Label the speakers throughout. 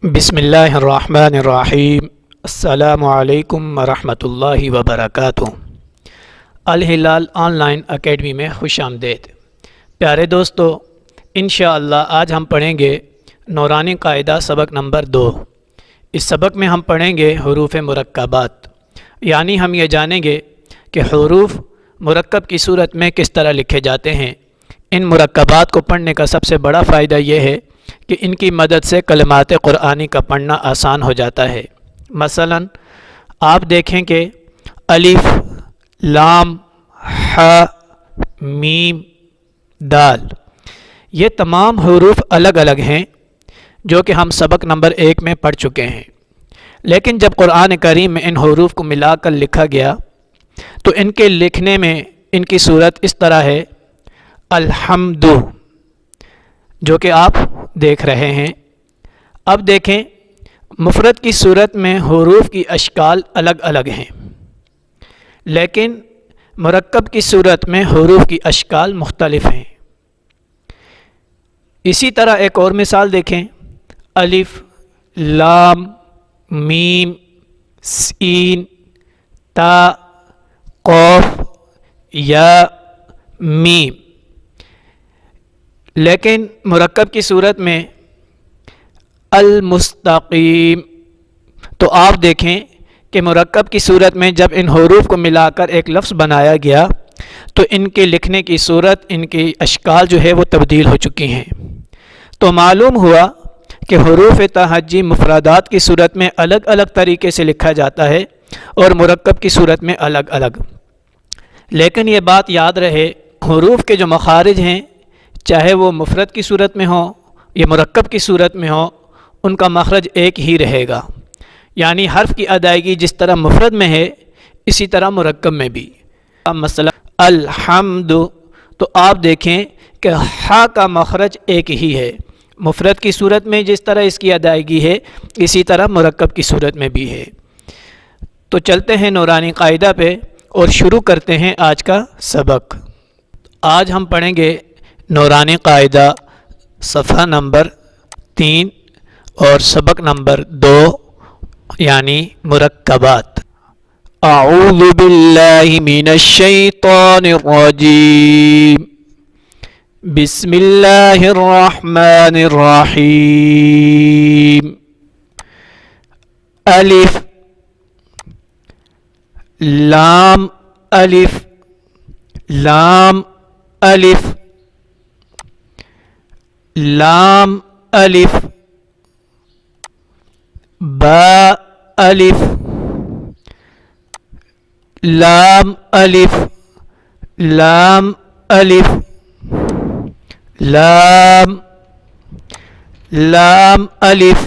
Speaker 1: बिस्मिल्लाहिर्रहमानिर्रहीम। अस्सलामु अलैकुम वरहमतुल्लाहि वबरकातुहू। अल हिलाल ऑनलाइन एकेडमी में खुश आमदीद। प्यारे दोस्तों, इंशाअल्लाह आज हम पढ़ेंगे नूरानी कायदा सबक नंबर 2। इस सबक में हम पढ़ेंगे हुरूफ मुरक्कबात, यानी हम ये जानेंगे कि हुरूफ मुरक्कब की सूरत में किस तरह लिखे जाते हैं। इन मुरक्कबात को पढ़ने का सबसे बड़ा फ़ायदा यह है कि इनकी मदद से कलमात क़ुरआनी का पढ़ना आसान हो जाता है। मसलन आप देखें कि अलिफ, लाम, हा, मीम, दाल, ये तमाम हुरूफ अलग अलग हैं जो कि हम सबक नंबर 1 में पढ़ चुके हैं। लेकिन जब क़ुरआन करीम में इन हुरूफ को मिलाकर लिखा गया तो इनके लिखने में इनकी सूरत इस तरह है, अल्हम्दु, जो कि आप देख रहे हैं। अब देखें, मुफ़रद की सूरत में हुरूफ की अशकाल अलग अलग हैं, लेकिन मुरक्कब की सूरत में हुरूफ की अशकाल मुख्तलिफ हैं। इसी तरह एक और मिसाल देखें, अलिफ, लाम, मीम, सीन, ता, क़ाफ, या, मीम। लेकिन मुरक्कब की सूरत में अल मुस्तकीम, तो आप देखें कि मुरक्कब की सूरत में जब इन हुरूफ को मिलाकर एक लफ्ज़ बनाया गया तो इनके लिखने की सूरत, इनकी अशकाल जो है वो तब्दील हो चुकी हैं। तो मालूम हुआ कि हुरूफ तहज्जी मुफरदात की सूरत में अलग अलग तरीके से लिखा जाता है और मुरक्कब की सूरत में अलग अलग। लेकिन ये बात याद रहे, हुरूफ के जो मखारिज हैं, चाहे वो मुफरद की सूरत में हो या मुरक्कब की सूरत में हो, उनका मखरज एक ही रहेगा। यानी हर्फ की अदायगी जिस तरह मुफरद में है इसी तरह मुरक्कब में भी। मसला अल्हम्दु, तो आप देखें कि हा का मखरज एक ही है। मुफरद की सूरत में जिस तरह इसकी अदायगी है इसी तरह मुरक्कब की सूरत में भी है। तो चलते हैं नूरानी कायदा पे और शुरू करते हैं आज का सबक। आज हम पढ़ेंगे नूरानी कायदा सफ़ा नंबर 3 और सबक नंबर 2, यानी मुरक्कबात। अऊज़ु बिल्लाहि मिनश शैतानिर रजीम। बिस्मिल्लाहिर रहमानिर रहीम। अलिफ, लाम, अलिफ, लाम, अलिफ, लाम, अलिफ, बा, अलिफ, लाम, अलिफ, लाम, अलिफ, लाम, लाम, अलिफ,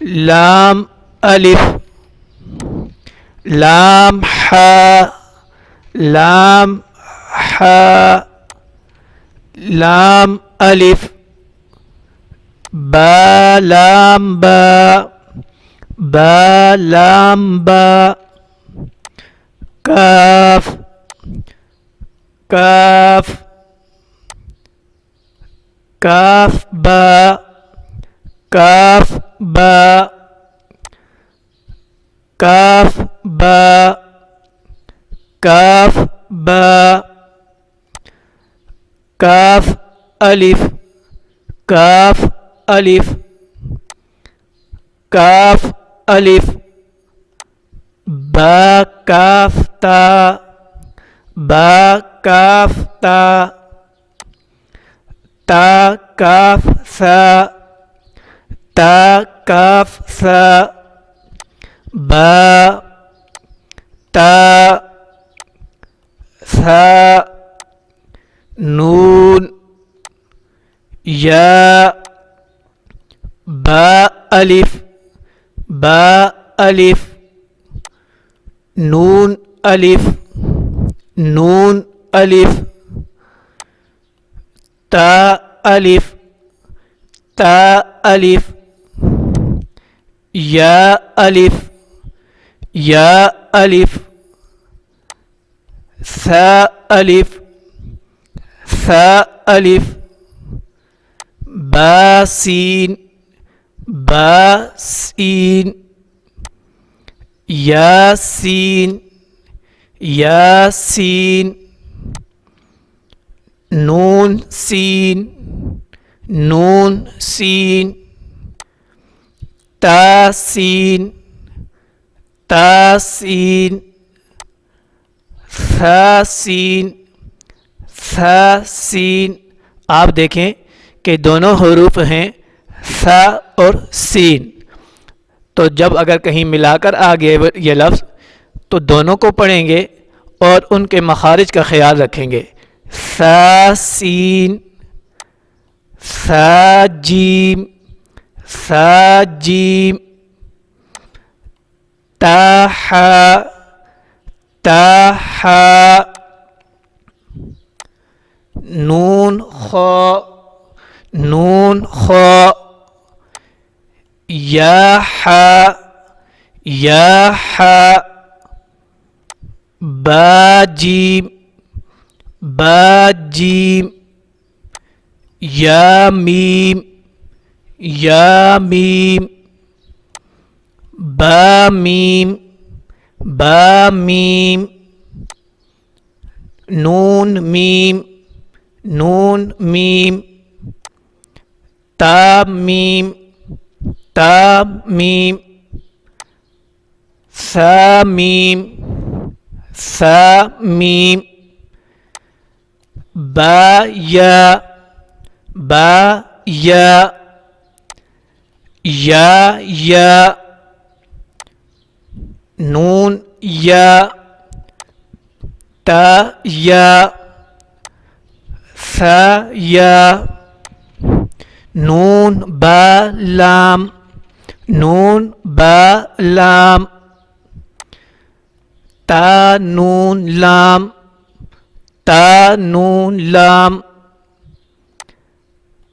Speaker 1: लाम, अलिफ, लाम, हा, लाम, हा, लाम, अलिफ, बा, लाम, बा, बा, लाम, बा, काफ, काफ, काफ, बा, काफ, बा, काफ, बा, काफ, बा, काफ, अलिफ, काफ, अलिफ, काफ, अलिफ, बा, काफ, ता, बा, काफ, ता, ता, काफ, सा, ता, काफ, सा, बा, ता, सा, नून, या, बा, अलिफ, बा, अलिफ, नून, अलिफ, नून, अलिफ, ता, अलिफ, ता, अलिफ, या, अलिफ, या, अलिफ, सा, अलिफ, सा, अलिफ, बा, सीन, बा सीन, यासीन, यासीन, नून सीन, नून सीन, तासीन, तासीन, थासीन, थासीन। आप देखें कि दोनों हरूफ हैं सा और सीन। तो जब अगर कहीं मिलाकर आ गए ये लफ्ज़ तो दोनों को पढ़ेंगे और उनके मखारिज का ख्याल रखेंगे। सा सीन, सा जीम, सा जीम, ता हा, ता हा, नून खा, नून खा, या हा, या हा, बा जीम, बा जीम, या मीम, या मीम, बा मीम, बा मीम, नून मीम, नून मीम, ता मीम, ता मीम, सा मीम, सा मीम, बा या, बा या, नून या, ता या, सा या, नून बा लाम, नून बा लाम, ता नून लाम, ता नून लाम,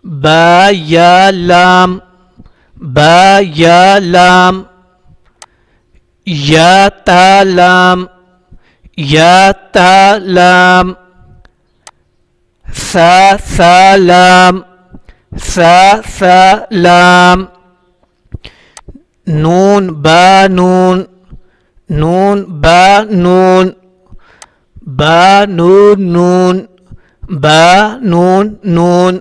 Speaker 1: बा या लाम, बा या लाम, या ता लाम, या ता लाम, सा लाम, सा लाम, नून बा नून, नून बा नून, बा नून नून, बा नून नून,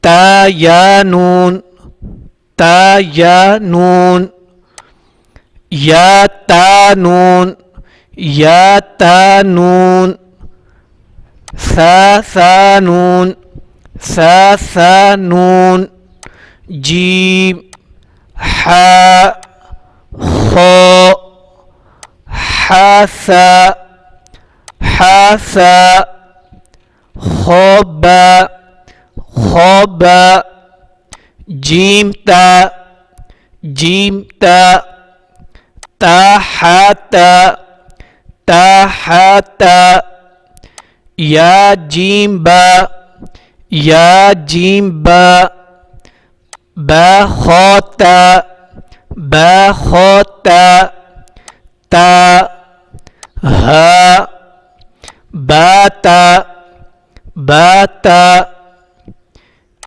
Speaker 1: ता या नून, ता या नून, या ता नून, या ता नून, सा नून, सा नून, जीम, हा, खो, हासा, हासा, खोबा, खोबा, जीमता, जीमता, ताहाता, ताहाता, या जीम्बा, या जीम्बा, बाखोता, बाखोता, ता, हा, बाता, बाता,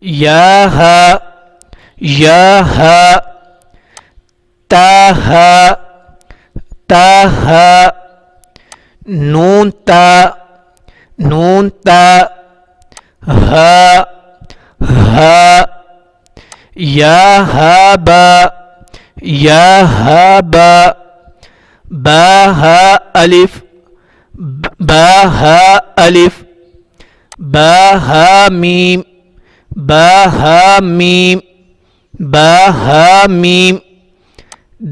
Speaker 1: याहा, याहा, ताहा, ताहा, नूनता, नूनता, हा, हा, या हाबा, या हाबा, बाहा अलिफ, बाहा अलिफ, बाहा मीम, बाहा मीम, बाहा मीम,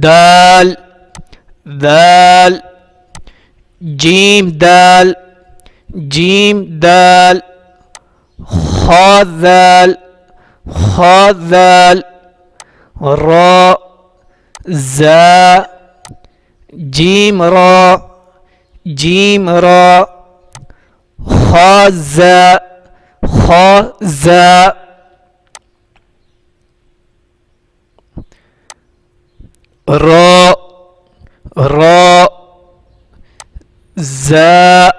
Speaker 1: दाल, दाल, जीम दाल, जीम दाल, खा दाल, खा दाल, रा, जा, जीम रा, जीम रा, खा जा, खा जा, रा, रा, जा,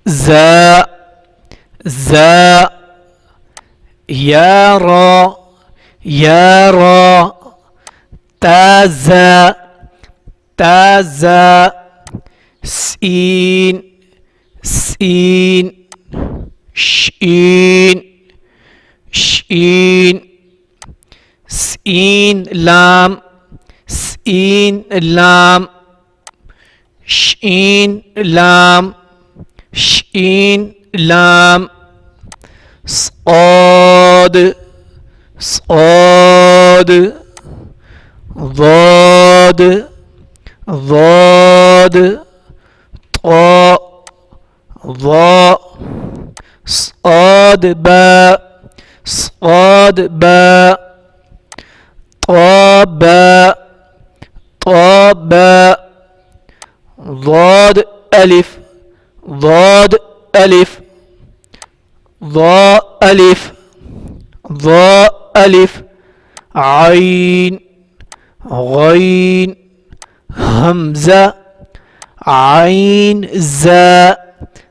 Speaker 1: जा, जा, यरा यरा, ताज़ा ताज़ा, सीन सीन, शीन शीन, सीन लाम लाम, शीन लाम शीन लाम, सौद सौद, ज़ाद ज़ाद, ता ज़ा, सौद बा सौद बा, ताबा ताबा, ज़ाद अलिफ ज़ाद अलिफ, ज़ा अलिफ ज़ा अलिफ, आइन गईन, हमज़ा, आइन ज़ा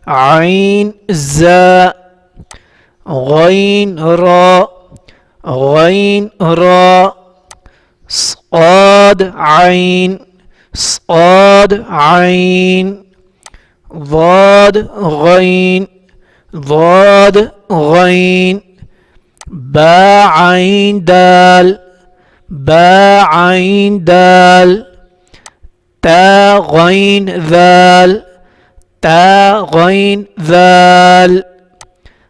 Speaker 1: आइन ज़ा, गईन रा गईन रा, साद आइन साद आइन, ज़ाद गईन ज़ाद गईन, बा आइन दाल बा आइन दाल, ता गईन ज़ाल ता गईन ज़ाल,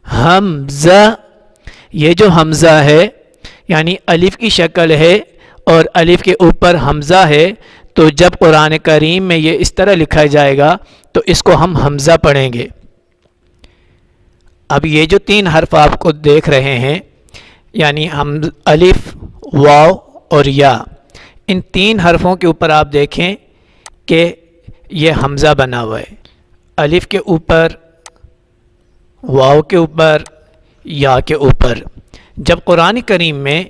Speaker 1: हमज़ा। ये जो हमज़ा है यानी अलिफ़ की शक्ल है और अलिफ़ के ऊपर हमज़ा है, तो जब कुरान करीम में ये इस तरह लिखा जाएगा तो इसको हम हमज़ा पढ़ेंगे। अब ये जो तीन हर्फ आपको देख रहे हैं यानी हम अलिफ़ वाव और या, इन तीन हर्फ़ों के ऊपर आप देखें कि ये हमज़ा बना हुआ है। अलिफ़ के ऊपर, वाव के ऊपर, या के ऊपर। जब कुरान करीम में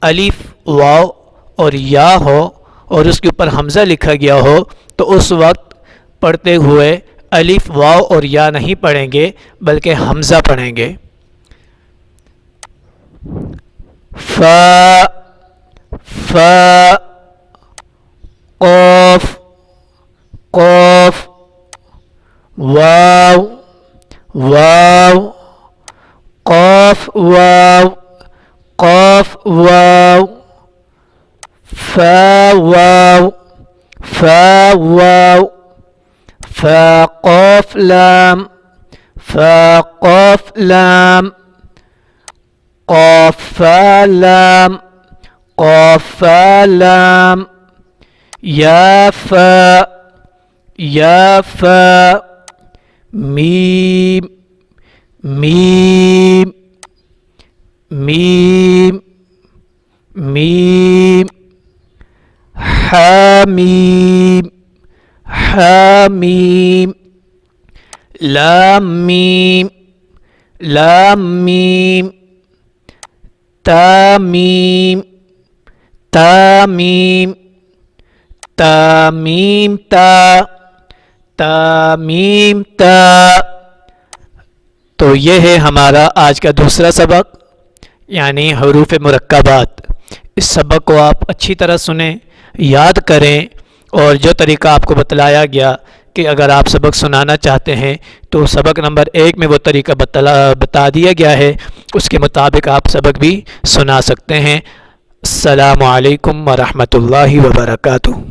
Speaker 1: अलिफ़ वाव और या हो और उसके ऊपर हमज़ा लिखा गया हो तो उस वक्त पढ़ते हुए अलिफ़ वाव और या नहीं पढ़ेंगे बल्कि हमज़ा पढ़ेंगे। फ़ा फ़ा, क़ाफ़ क़ाफ़, वाव वाव, क़ाफ़ वाव क़ाफ़ वाव, फ़ा वाव फ़ा वाव, फ़ा क़ाफ़ लाम फ़ा क़ाफ़ लाम, क़ाफ़ फ़ा लाम क़ाफ़ फ़ा लाम, या फ़ा, मीम मीम मीम मीम, हामीम हामीम, लाम मीम तामीम तामीम, तामीम तामीम ता। तो ये है हमारा आज का दूसरा सबक यानी हरूफ मुरक्कबात। इस सबक को आप अच्छी तरह सुनें, याद करें और जो तरीका आपको बतलाया गया कि अगर आप सबक सुनाना चाहते हैं तो सबक नंबर 1 में वो तरीका बता दिया गया है, उसके मुताबिक आप सबक भी सुना सकते हैं। अस्सलामु अलैकुम व रहमतुल्लाहि व बरकातुहू।